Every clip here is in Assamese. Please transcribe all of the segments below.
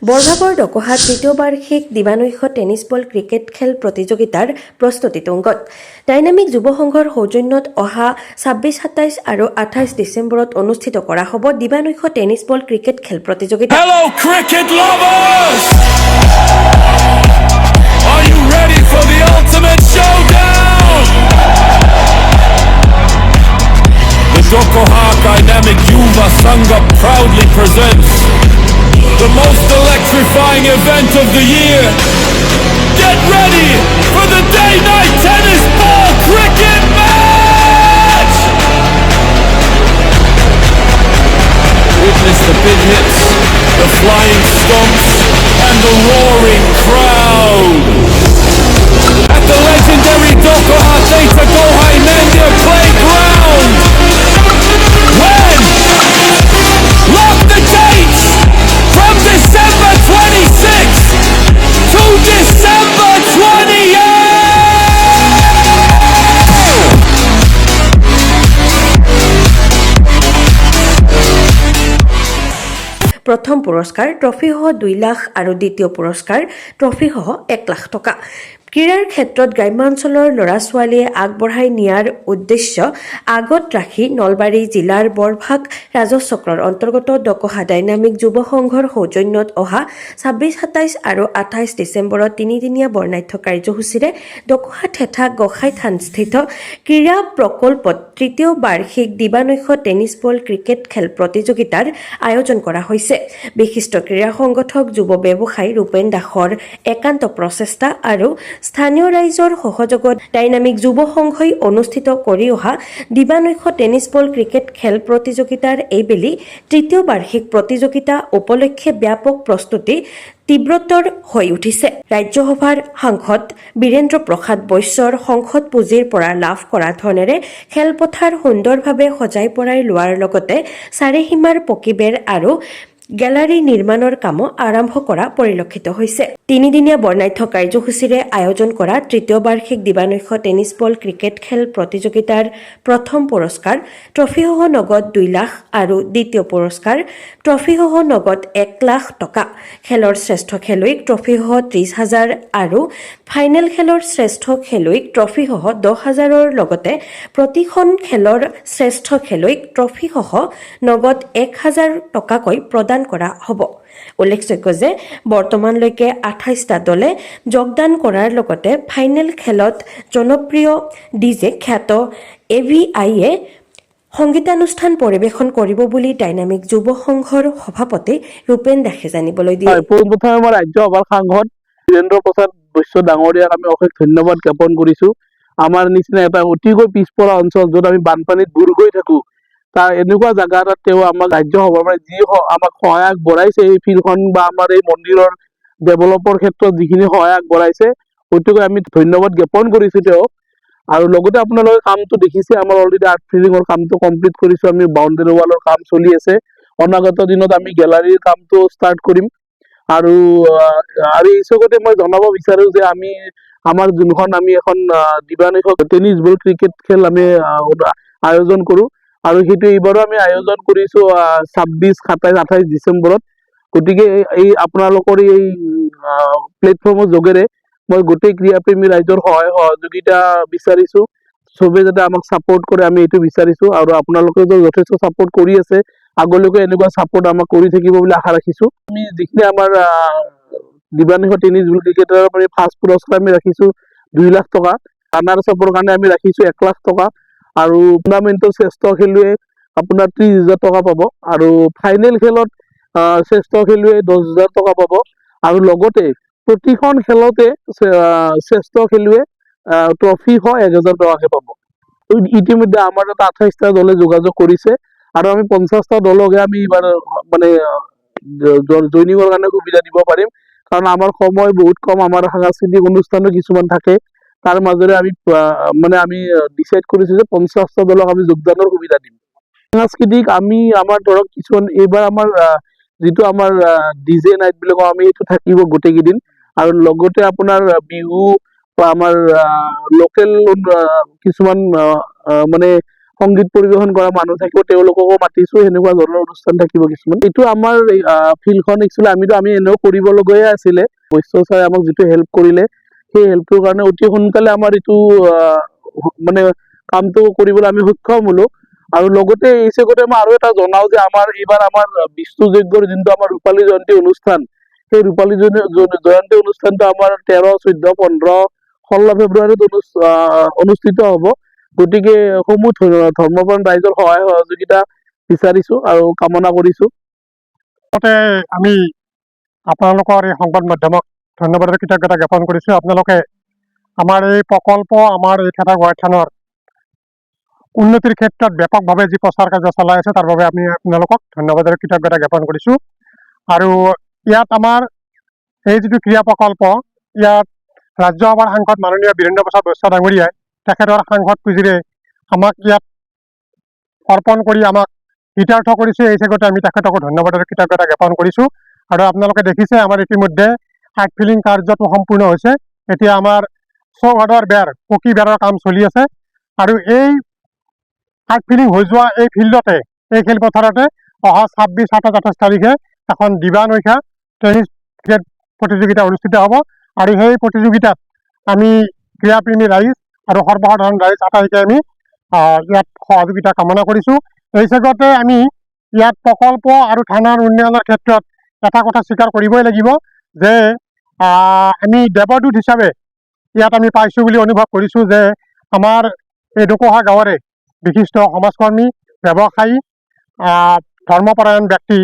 বৰভাগৰ ডকহাত তৃতীয় বাৰ্ষিক দিবানৈশ টেনিছ বল ক্ৰিকেট খেল প্ৰতিযোগিতাৰ প্ৰস্তুতি তুংগত। ডাইনামিক যুৱ সংঘৰ সৌজন্যত অহা 26, 27 আৰু 28 ডিচেম্বৰত অনুষ্ঠিত কৰা হ'ব দিবানৈশ টেনিছ বল ক্ৰিকেট খেল প্ৰতিযোগিতা। Hello cricket lovers! Are you ready for the ultimate showdown? The Dokoha Dynamic Yuva Sangha proudly presents the most electrifying event of the year. Get ready for the day-night tennis ball cricket match! Witness the big hits, the flying stomps, and the roaring crowd. At the legendary Dokoha Data Gohai Mandir Playground. When? Lock the dates! From December 26th to December 28th! প্ৰথম পুৰস্কাৰ ট্ৰফিসহ 2 লাখ আৰু দ্বিতীয় পুৰস্কাৰ ট্ৰফিসহ 1 লাখ টকা। ক্ৰীড়াৰ ক্ষেত্ৰত গ্ৰাম্যাঞ্চলৰ ল'ৰা-ছোৱালীয়ে আগবঢ়াই নিয়াৰ উদ্দেশ্য আগত ৰাখি নলবাৰী জিলাৰ বৰভাগ ৰাজচক্ৰৰ অন্তৰ্গত ডকহা ডাইনামিক যুৱ সংঘৰ সৌজন্যত অহা 26, 27 আৰু 28 ডিচেম্বৰত তিনিদিনীয়া বৰ্ণাঢ্য কাৰ্যসূচীৰে ডকহা থেঠা গোসাঁই থানস্থিত ক্ৰীড়া প্ৰকল্পত তৃতীয় বাৰ্ষিক দিবানৈশ টেনিছ বল ক্ৰিকেট খেল প্ৰতিযোগিতাৰ আয়োজন কৰা হৈছে। বিশিষ্ট ক্ৰীড়া সংগঠক যুৱ ব্যৱসায়ী ৰূপেন দাসৰ একান্ত প্ৰচেষ্টা আৰু স্থানীয় ৰাইজৰ সহযোগত ডাইনামিক যুৱ সংঘই অনুষ্ঠিত কৰি অহা দিবানৈশ টেনিছ বল ক্ৰিকেট খেল প্ৰতিযোগিতাৰ এইবেলি তৃতীয় বাৰ্ষিক প্ৰতিযোগিতা উপলক্ষে ব্যাপক প্ৰস্তুতি তীব্ৰতৰ হৈ উঠিছে। ৰাজ্যসভাৰ সাংসদ বীৰেন্দ্ৰ প্ৰসাদ বৈশ্যৰ সংসদ পুঁজিৰ পৰা লাভ কৰা ধনেৰে খেলপথাৰ সুন্দৰভাৱে সজাই পৰাই লোৱাৰ লগতে চাৰিসীমাৰ পকীবেৰ আৰু গেলাৰী নিৰ্মাণৰ কামো আৰম্ভ কৰা পৰিলক্ষিত হৈছে। তিনিদিনীয়া বৰ্ণাঢ্য কাৰ্যসূচীৰে আয়োজন কৰা তৃতীয় বাৰ্ষিক দিবানৈশ টেনিছ বল ক্ৰিকেট খেল প্ৰতিযোগিতাৰ প্ৰথম পুৰস্কাৰ ট্ৰফিসহ নগদ 2 লাখ আৰু দ্বিতীয় পুৰস্কাৰ ট্ৰফিসহ নগদ 1 লাখ টকা। খেলৰ শ্ৰেষ্ঠ খেলুৱৈক ট্ৰফিসহ 30,000 আৰু ফাইনেল খেলৰ শ্ৰেষ্ঠ খেলুৱৈক ট্ৰফিসহ 10,000ৰ লগতে প্ৰতিখন খেলৰ শ্ৰেষ্ঠ খেলুৱৈক ট্ৰফিসহ নগদ 1,000 টকাকৈ প্ৰদান কৰা হ'ব। উল্লেখযোগ্য যে বৰ্তমানলৈকে 28টা দলে যোগদান কৰাৰ লগতে ফাইনেল খেলত জনপ্ৰিয় ডিজে খ্যাত AVIয়ে সংগীতানুষ্ঠান পৰিৱেশন কৰিব বুলি ডাইনামিক যুৱ সংঘৰ সভাপতি ৰূপেন দাসে জানিবলৈ দিয়ে। পোনপ্ৰথমে আমাৰ ৰাজ্যসভাৰ সাংসদ বীৰেন্দ্ৰ প্ৰসাদ বৈশ্য ডাঙৰীয়াক আমি অশেষ ধন্যবাদ জ্ঞাপন কৰিছোঁ। আমাৰ নিচিনা এটা অতিকৈ পিছপৰা অঞ্চল য'ত আমি বানপানীত বুৰ গৈ থাকোঁ, তাৰ এনেকুৱা জাগা এটাত তেওঁ আমাক ৰাজ্যসভাৰ মানে যি আমাক সহায় আগবঢ়াইছে এই ফিল্ডখন বা আমাৰ এই মন্দিৰৰ ডেভেলপৰ ক্ষেত্ৰত যিখিনি সহায় আগবঢ়াইছে গতিকে আমি ধন্যবাদ জ্ঞাপন কৰিছোঁ তেওঁক। আৰু লগতে আপোনালোকে কামটো দেখিছে, আমাৰ অলৰেডি আৰ্ট ফিলিঙৰ কামটো কমপ্লিট কৰিছোঁ, আমি বাউণ্ডেৰী ৱালৰ কাম চলি আছে। অনাগত দিনত আমি গেলাৰীৰ কামটো ষ্টাৰ্ট কৰিম। আৰু এই চকতে মই জনাব বিচাৰোঁ যে আমি আমাৰ যোনখন আমি এখন দিবানৈশ টেনিছ বল ক্ৰিকেট খেল আমি আয়োজন কৰোঁ আৰু সেইটো এইবাৰো আমি আয়োজন কৰিছোঁ 26, 27, 28 ডিচেম্বৰত। গতিকে এই আপোনালোকৰ এই প্লেটফৰ্মৰ যোগেৰে মই গোটেই ক্ৰীড়াপ্ৰেমী ৰাইজৰ সহায় সহযোগিতা বিচাৰিছোঁ। চবে যাতে আমাক ছাপোৰ্ট কৰে আমি এইটো বিচাৰিছোঁ আৰু আপোনালোকেও যথেষ্ট ছাপোৰ্ট কৰি আছে, আগলৈকে এনেকুৱা ছাপোৰ্ট আমাক কৰি থাকিব বুলি আশা ৰাখিছোঁ। আমি যিখিনি আমাৰ দিবানৈশ টেনিছ বল ক্ৰিকেটৰ ফাৰ্ষ্ট পুৰস্কাৰ আমি ৰাখিছোঁ 2 লাখ টকা, ৰানাৰ্ছ আপৰ কাৰণে আমি ৰাখিছোঁ 1 লাখ টকা আৰু টুৰ্ণামেণ্টৰ শ্ৰেষ্ঠ খেলুৱৈ আপোনাৰ 30,000 টকা পাব আৰু ফাইনেল খেলত শ্ৰেষ্ঠ খেলুৱৈ 10,000 টকা পাব আৰু লগতে প্ৰতিখন খেলতে শ্ৰেষ্ঠ খেলুৱৈ ট্ৰফিসহ 1,000 টকাকে পাব। ইতিমধ্যে আমাৰ তাত 28টা দলে যোগাযোগ কৰিছে আৰু আমি 50টা দলকে আমি এইবাৰ মানে জইনিঙৰ কাৰণে সুবিধা দিব পাৰিম, কাৰণ আমাৰ সময় বহুত কম, আমাৰ সাংস্কৃতিক অনুষ্ঠানো কিছুমান থাকে, তাৰ মাজেৰে আমি ডিচাইড কৰিছোঁ যে 50টা দলক আমি যোগদানৰ সুবিধা দিম। সাংস্কৃতিক আমাৰ ধৰক কিছুমান এইবাৰ আমাৰ যিটো আমাৰ ডিজে নাইট বুলি কওঁ আমি, সেইটো থাকিব গোটেইকেইদিন আৰু লগতে আপোনাৰ বিহু বা আমাৰ লোকেল কিছুমান মানে সংগীত পৰিৱেশন কৰা মানুহ থাকিব, তেওঁলোককো মাতিছো, সেনেকুৱা ধৰণৰ অনুষ্ঠান থাকিব কিছুমান। এইটো আমাৰ ফিল্ডখন একচুৱেলি আমি এনেও কৰিবলগীয়া আছিলে। বৈশ্য ছাৰে আমাক যিটো হেল্প কৰিলে, সেই হেল্পটোৰ কাৰণে অতি সোনকালে আমাৰ এইটো মানে কামটো কৰিবলৈ আমি সক্ষম হলো। আৰু লগতে এই চেগতে মই আৰু এটা জনাও যে এইবাৰ আমাৰ বিষ্ণু যজ্ঞৰ যোনটো আমাৰ ৰূপালী জয়ন্তী অনুষ্ঠান, সেই ৰূপালী জয়ন্তী অনুষ্ঠানটো আমাৰ 13, 14, 15, 16 ফেব্ৰুৱাৰীত অনুষ্ঠিত হ'ব। গতিকে সমূহ ধৰ্মপ্ৰাণ ৰাইজৰ সহায় সহযোগিতা বিচাৰিছো আৰু কামনা কৰিছো। আমি আপোনালোকৰ এই সংবাদ মাধ্যমক ধন্যবাদ আৰু কৃতজ্ঞতা জ্ঞাপন কৰিছো। আপোনালোকে আমাৰ এই প্ৰকল্প, আমাৰ এই থিয়েটাৰ গুৱাহাটীখনৰ উন্নতিৰ ক্ষেত্ৰত ব্যাপকভাৱে যি প্ৰচাৰ কাৰ্য চলাই আছে, তাৰ বাবে আমি আপোনালোকক ধন্যবাদ আৰু কৃতজ্ঞতা জ্ঞাপন কৰিছো। আৰু ইয়াত আমাৰ এই যিটো ক্ৰীড়া প্ৰকল্প, ইয়াত ৰাজ্যসভাৰ সাংসদ মাননীয় বীৰেন্দ্ৰ প্ৰসাদ বৈশ্য ডাঙৰীয়াই তেখেতৰ সাংসদ পুঁজিৰে আমাক ইয়াত অৰ্পণ কৰি আমাক কৃতাৰ্থ কৰিছে। এই চেগতে আমি তেখেতকো ধন্যবাদ আৰু কৃতজ্ঞতা জ্ঞাপন কৰিছো। আৰু আপোনালোকে দেখিছে আমাৰ ইতিমধ্যে আৰ্ট ফিলিং কাৰ্যটো সম্পূৰ্ণ হৈছে। এতিয়া আমাৰ চৌহদৰ পকী বেৰৰ কাম চলি আছে। আৰু এই আৰ্ট ফিলিং হৈ যোৱা এই ফিল্ডতে, এই খেলপথাৰতে অহা 26, 27, 28 তাৰিখে এখন দিবা-নৈশা টেনিছ ক্ৰিকেট প্ৰতিযোগিতা অনুষ্ঠিত হ'ব। আৰু সেই প্ৰতিযোগিতাত আমি ক্ৰীড়াপ্ৰেমী ৰাইজ আৰু সৰ্বসাধাৰণ ৰাইজ আটাইকে আমি ইয়াত সহযোগিতা কামনা কৰিছো। এই চেগতে আমি ইয়াত প্ৰকল্প আৰু থানাৰ উন্নয়নৰ ক্ষেত্ৰত এটা কথা স্বীকাৰ কৰিবই লাগিব যে আমি দেৱদূত হিচাপে ইয়াত আমি পাইছো বুলি অনুভৱ কৰিছো যে আমাৰ এই ডোকোহা গাঁৱৰে বিশিষ্ট সমাজকৰ্মী, ব্যৱসায়ী, ধৰ্মপৰায়ণ ব্যক্তি,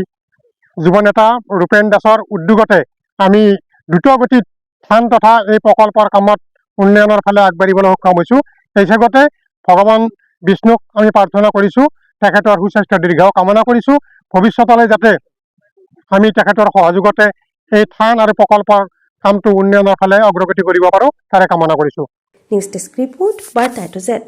যুৱনেতা ৰূপেন দাসৰ উদ্যোগতে আমি দ্ৰুতগতিত থান তথা এই প্ৰকল্পৰ কামত উন্নয়নৰ ফালে আগবাঢ়িবলৈ সক্ষম হৈছো। এই চেগতে ভগৱান বিষ্ণুক আমি প্ৰাৰ্থনা কৰিছো, তেখেতৰ সুস্বাস্থ্য দীৰ্ঘায়ু কামনা কৰিছো। ভৱিষ্যতলৈ যাতে আমি তেখেতৰ সহযোগতে এই থান আৰু প্ৰকল্পৰ কামটো উন্নয়নৰ ফালে অগ্ৰগতি কৰিব পাৰো, তাৰে কামনা কৰিছো। নিউজ ডেস্ক ৰিপোৰ্ট, বাৰ্তা টু জেড।